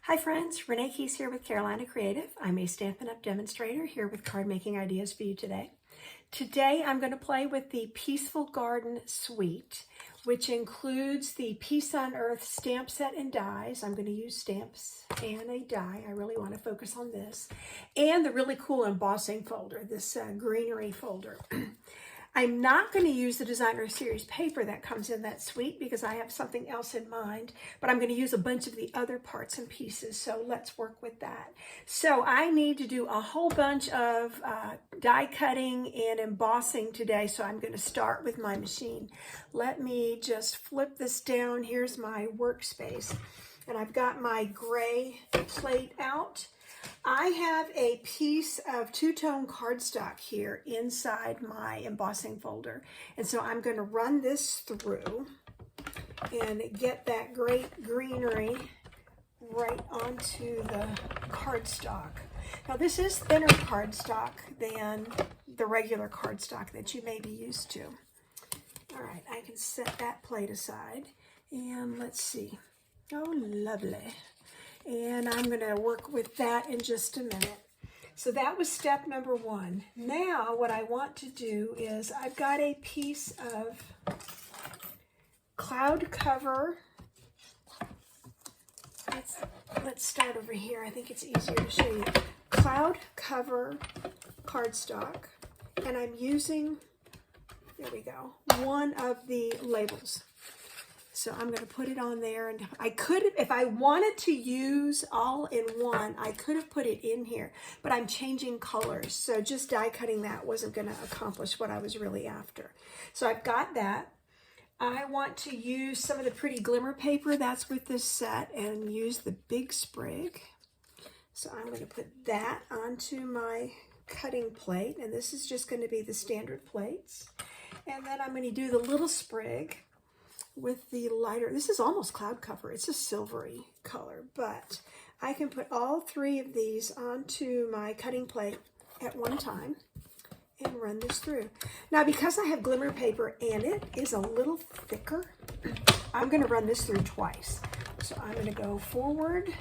Hi friends, Renee Keys here with Carolina Creative. I'm a Stampin' Up! Demonstrator here with card making ideas for you today. Today I'm going to play with the Peaceful Garden Suite, which includes the Peace on Earth stamp set and dies. I'm going to use stamps and a die. I really want to focus on this. And the really cool embossing folder, this greenery folder. I'm not going to use the Designer Series paper that comes in that suite because I have something else in mind, but I'm going to use a bunch of the other parts and pieces, so let's work with that. So I need to do a whole bunch of die cutting and embossing today, so I'm going to start with my machine. Let me just flip this down. Here's my workspace, and I've got my gray plate out. I have a piece of two-tone cardstock here inside my embossing folder. And so I'm going to run this through and get that great greenery right onto the cardstock. Now this is thinner cardstock than the regular cardstock that you may be used to. All right, I can set that plate aside. And let's see. Oh, lovely. And I'm going to work with that in just a minute. So that was step number one. Now what I want to do is I've got a piece of cloud cover. Let's start over here. I think it's easier to show you. Cloud cover cardstock. And I'm using, there we go, one of the labels. So I'm going to put it on there, and I could have, if I wanted to use all in one, I could have put it in here, but I'm changing colors. So just die cutting that wasn't going to accomplish what I was really after. So I've got that. I want to use some of the pretty glimmer paper that's with this set and use the big sprig. So I'm going to put that onto my cutting plate, and this is just going to be the standard plates. And then I'm going to do the little sprig with the lighter, this is almost cloud cover, it's a silvery color, but I can put all three of these onto my cutting plate at one time and run this through. Now because I have glimmer paper and it is a little thicker, I'm going to run this through twice. So I'm going to go forward.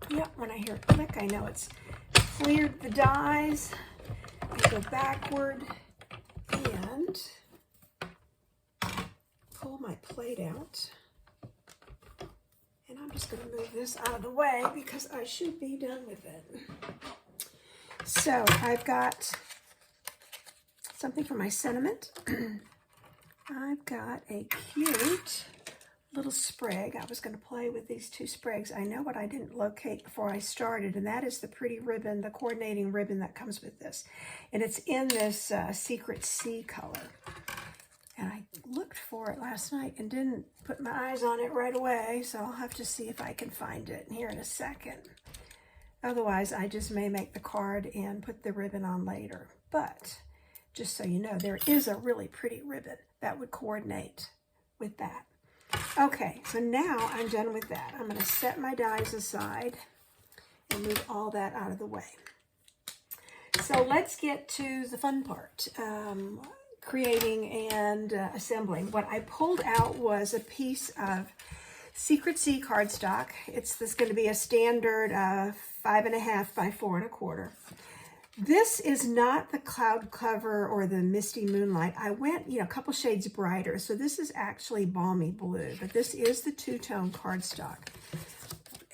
Yep, when I hear a click, I know it's cleared the dies. I go backward and pull my plate out, and I'm just going to move this out of the way because I should be done with it. So I've got something for my sentiment. I've got a cute little sprig. I was going to play with these two sprigs. I know what I didn't locate before I started, and that is the pretty ribbon, the coordinating ribbon that comes with this. And it's in this Secret Sea color. And I looked for it last night and didn't put my eyes on it right away, so I'll have to see if I can find it here in a second. Otherwise, I just may make the card and put the ribbon on later. But just so you know, there is a really pretty ribbon that would coordinate with that. Okay, so now I'm done with that. I'm going to set my dies aside and move all that out of the way. So let's get to the fun part. Creating and assembling. What I pulled out was a piece of Secret Sea cardstock. It's going to be a standard 5.5 by 4 1/4. This is not the cloud cover or the misty moonlight. I went, a couple shades brighter. So this is actually balmy blue, but this is the two-tone cardstock.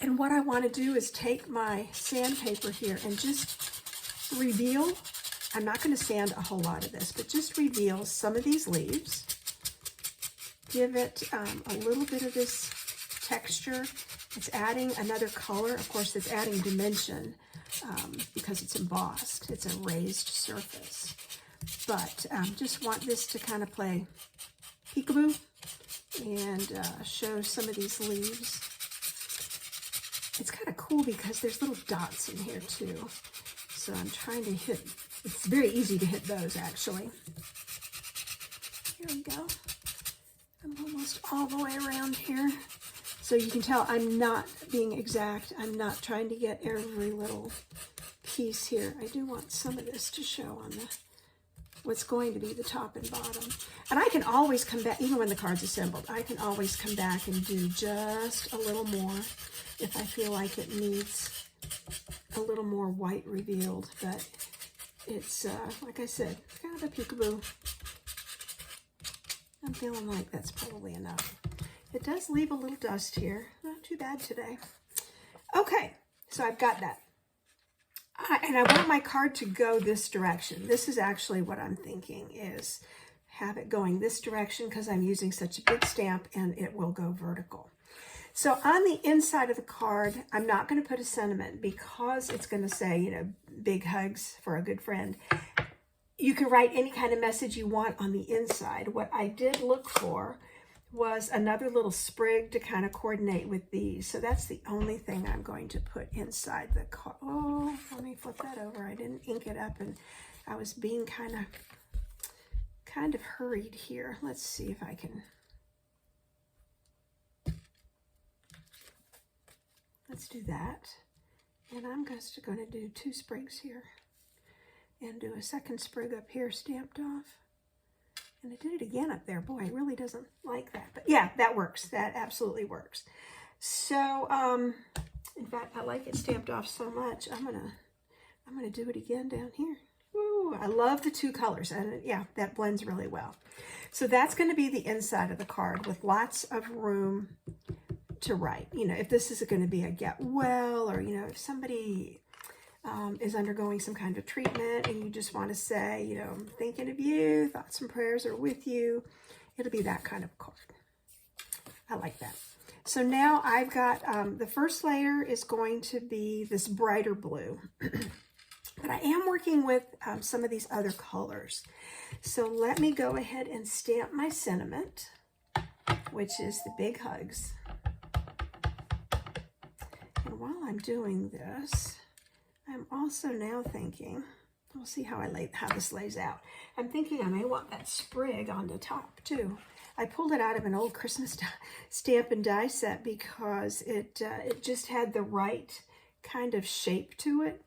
And what I want to do is take my sandpaper here and just reveal. I'm not going to sand a whole lot of this, but just reveal some of these leaves. Give it a little bit of this texture. It's adding another color. Of course, it's adding dimension because it's embossed. It's a raised surface. But just want this to kind of play peekaboo and show some of these leaves. It's kind of cool because there's little dots in here too. So I'm trying to hit. It's very easy to hit those, actually. Here we go. I'm almost all the way around here. So you can tell I'm not being exact. I'm not trying to get every little piece here. I do want some of this to show on the what's going to be the top and bottom. And I can always come back, even when the card's assembled, I can always come back and do just a little more if I feel like it needs a little more white revealed. But it's, like I said, kind of a peekaboo. I'm feeling like that's probably enough. It does leave a little dust here. Not too bad today. Okay, so I've got that. And I want my card to go this direction. This is actually what I'm thinking, is have it going this direction because I'm using such a big stamp and it will go vertical. So on the inside of the card, I'm not going to put a sentiment because it's going to say, you know, big hugs for a good friend. You can write any kind of message you want on the inside. What I did look for was another little sprig to kind of coordinate with these. So that's the only thing I'm going to put inside the card. Oh, let me flip that over. I didn't ink it up and I was being kind of hurried here. Let's see if I can. Let's do that. And I'm just going to do 2 sprigs here and do a second sprig up here stamped off. And I did it again up there. Boy, it really doesn't like that. But yeah, that works. That absolutely works. So, in fact, I like it stamped off so much. I'm gonna do it again down here. Ooh, I love the 2 colors. And yeah, that blends really well. So that's going to be the inside of the card with lots of room to write. You know, if this is going to be a get well, or, you know, if somebody is undergoing some kind of treatment and you just want to say, you know, I'm thinking of you, thoughts and prayers are with you. It'll be that kind of card. I like that. So now I've got, the first layer is going to be this brighter blue. But I am working with some of these other colors. So let me go ahead and stamp my sentiment, which is the big hugs. And while I'm doing this, I'm also now thinking, we'll see how this lays out. I'm thinking I may want that sprig on the top too. I pulled it out of an old Christmas stamp and die set because it just had the right kind of shape to it.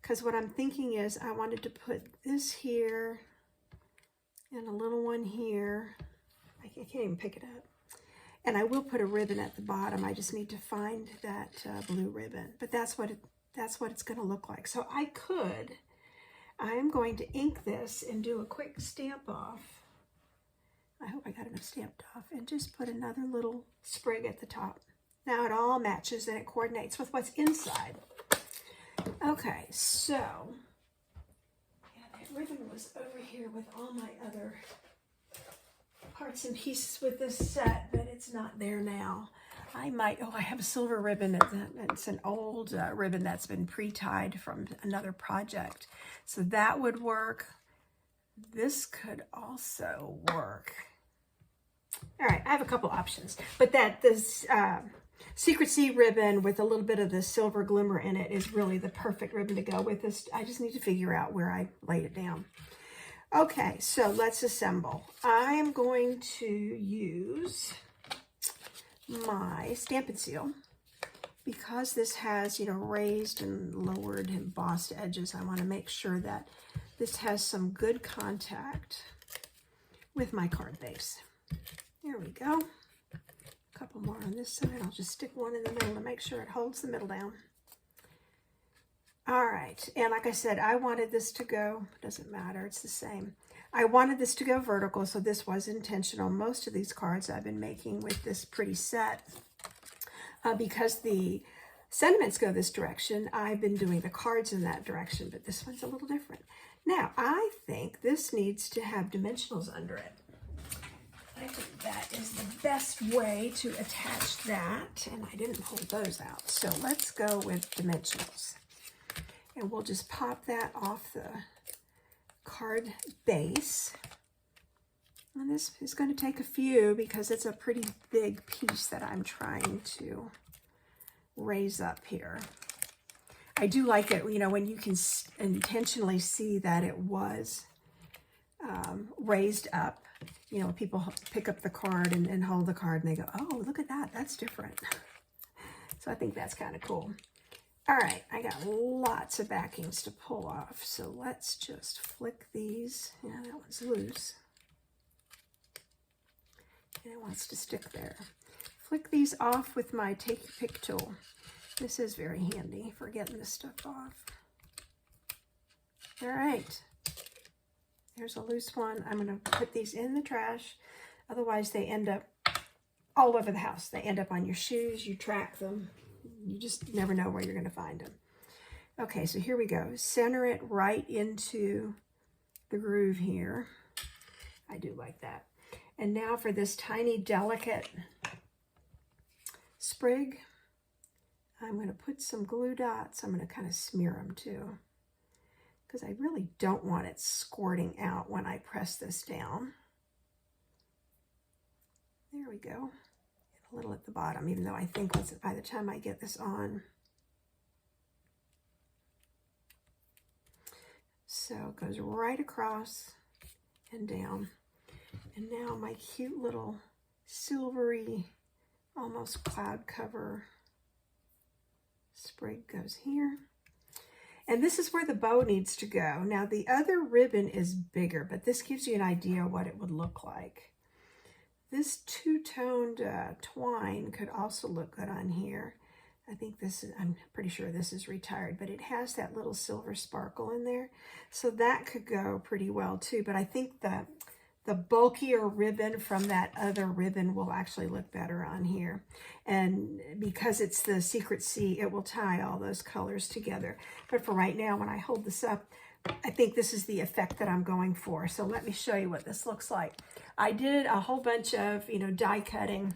Because what I'm thinking is I wanted to put this here and a little one here. I can't even pick it up. And I will put a ribbon at the bottom. I just need to find that blue ribbon. But that's what it's going to look like. So I'm going to ink this and do a quick stamp off. I hope I got enough stamped off. And just put another little sprig at the top. Now it all matches and it coordinates with what's inside. Okay, so yeah, that ribbon was over here with all my other parts and pieces with this set, but it's not there now. I have a silver ribbon. It's an old ribbon that's been pre-tied from another project. So that would work. This could also work. All right, I have a couple options, but this Secret Sea ribbon with a little bit of the silver glimmer in it is really the perfect ribbon to go with this. I just need to figure out where I laid it down. Okay, so let's assemble. I'm going to use my Stampin' Seal because this has, you know, raised and lowered embossed edges. I want to make sure that this has some good contact with my card base. There we go. A couple more on this side. I'll just stick one in the middle to make sure it holds the middle down. All right, and like I said, I wanted this to go, doesn't matter, it's the same. I wanted this to go vertical, so this was intentional. Most of these cards I've been making with this pretty set, because the sentiments go this direction, I've been doing the cards in that direction, but this one's a little different. Now, I think this needs to have dimensionals under it. I think that is the best way to attach that, and I didn't pull those out. So let's go with dimensionals. And we'll just pop that off the card base. And this is going to take a few because it's a pretty big piece that I'm trying to raise up here. I do like it, you know, when you can intentionally see that it was raised up. You know, people pick up the card and hold the card and they go, oh, look at that, that's different. So I think that's kind of cool. All right, I got lots of backings to pull off, so let's just flick these. Yeah, that one's loose. And it wants to stick there. Flick these off with my Take Your Pick tool. This is very handy for getting this stuff off. All right, there's a loose one. I'm going to put these in the trash. Otherwise, they end up all over the house. They end up on your shoes. You track them. You just never know where you're going to find them. Okay, so here we go. Center it right into the groove here. I do like that. And now for this tiny, delicate sprig, I'm going to put some glue dots. I'm going to kind of smear them too, because I really don't want it squirting out when I press this down. There we go. A little at the bottom, even though I think by the time I get this on. So it goes right across and down. And now my cute little silvery, almost cloud cover sprig goes here. And this is where the bow needs to go. Now the other ribbon is bigger, but this gives you an idea what it would look like. This two-toned twine could also look good on here. I think this is, I'm pretty sure this is retired, but it has that little silver sparkle in there. So that could go pretty well too. But I think the bulkier ribbon from that other ribbon will actually look better on here. And because it's the Secret Sea, it will tie all those colors together. But for right now, when I hold this up, I think this is the effect that I'm going for. So let me show you what this looks like. I did a whole bunch of, die cutting.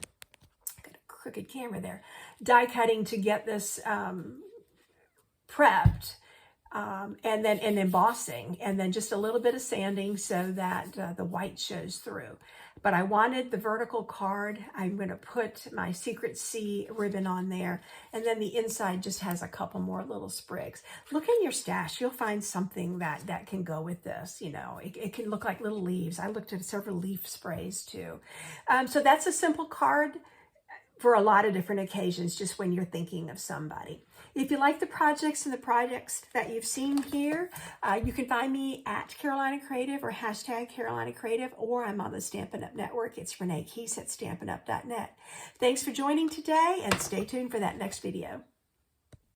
Got a crooked camera there. Die cutting to get this prepped. And then embossing, and then just a little bit of sanding so that the white shows through. But I wanted the vertical card. I'm going to put my Secret Sea ribbon on there, and then the inside just has a couple more little sprigs. Look in your stash. You'll find something that can go with this. It can look like little leaves. I looked at several leaf sprays too. So that's a simple card for a lot of different occasions, just when you're thinking of somebody. If you like the projects and the projects that you've seen here, you can find me at Carolina Creative or hashtag Carolina Creative, or I'm on the Stampin' Up! Network. It's Renee Keese at StampinUp.net. Thanks for joining today, and stay tuned for that next video.